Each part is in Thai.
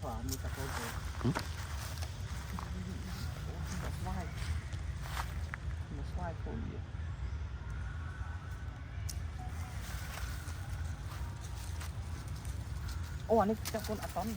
ขวามีตะโกนเลยมาสวายคนเดียวโอ้อันนี้ตะโกนอะตอน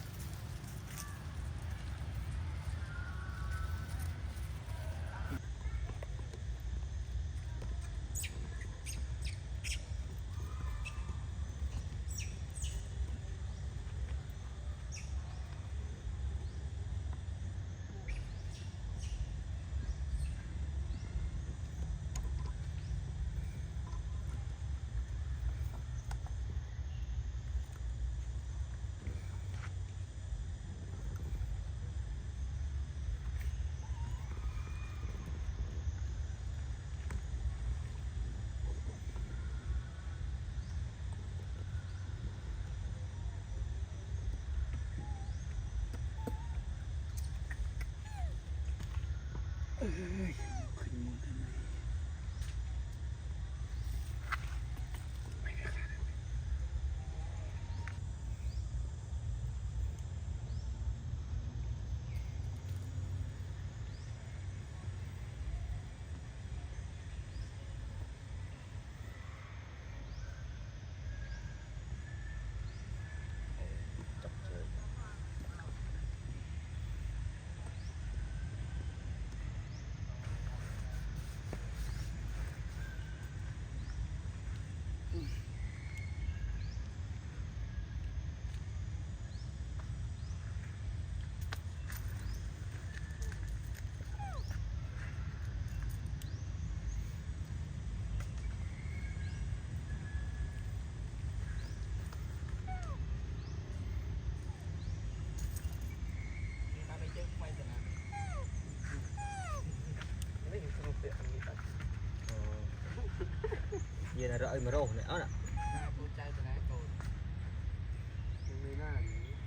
giờ là rọi mà rô này ớt ạ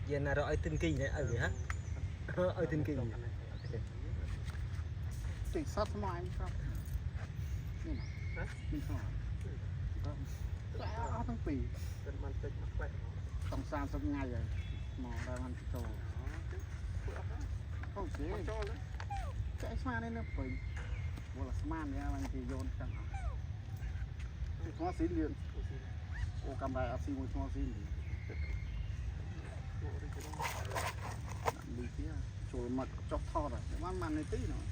giờ là rọi tinh kỳ này ở gì hả ở tinh kỳติดซัดสมัยครับนี่นะนี่ครับแล้วทั้งปีเป็นมันติดมาแปะต้องสร้างสักไงเลยหมอได้มันโตโอเคใช้สมาได้เนอะปีวัวสมาเนี่ยมันจะโยนจังหัวสีเหลืองโอ้กำไรเอาสีหัวสีเหลืองดีเที่ยโชว์มาจอกทอดอ่ะแต่ว่ามันในตีเนาะ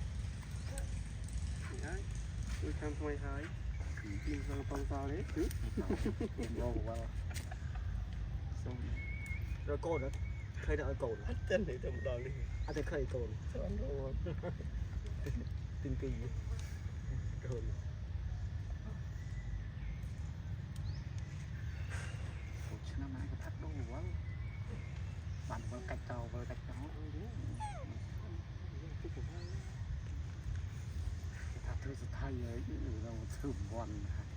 tôi tham thôi hái mình sang tông to đấy vô qua xong rồi cồn đó khơi đợi cồn chân để tầm đòn đi thấy khơi cồn tinh kỳ cồn năm nay có thắt đô quá bạn vừa cạch tàu vừa cạch chó thứสุดท้ายเลยเราถึงบอลนะครับ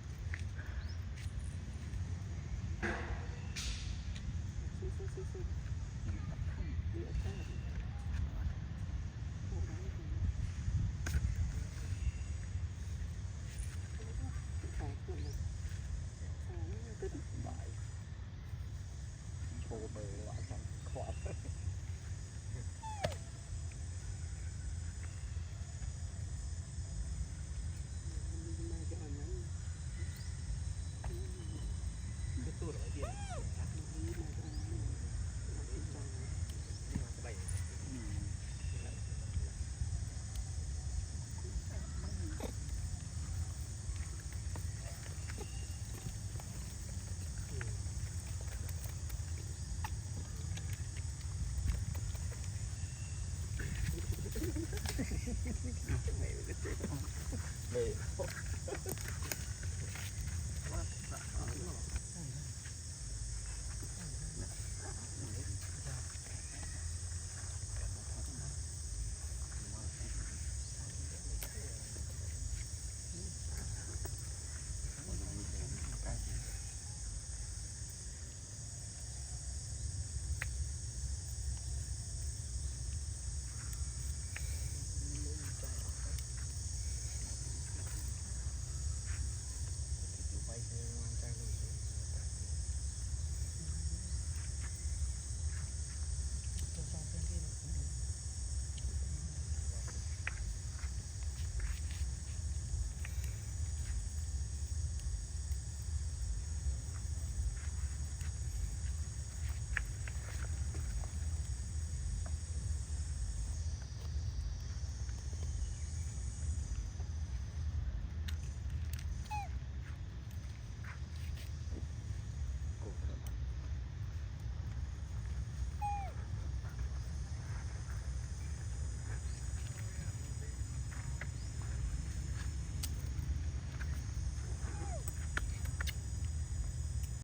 โชว์เบอร์หวานขวบMày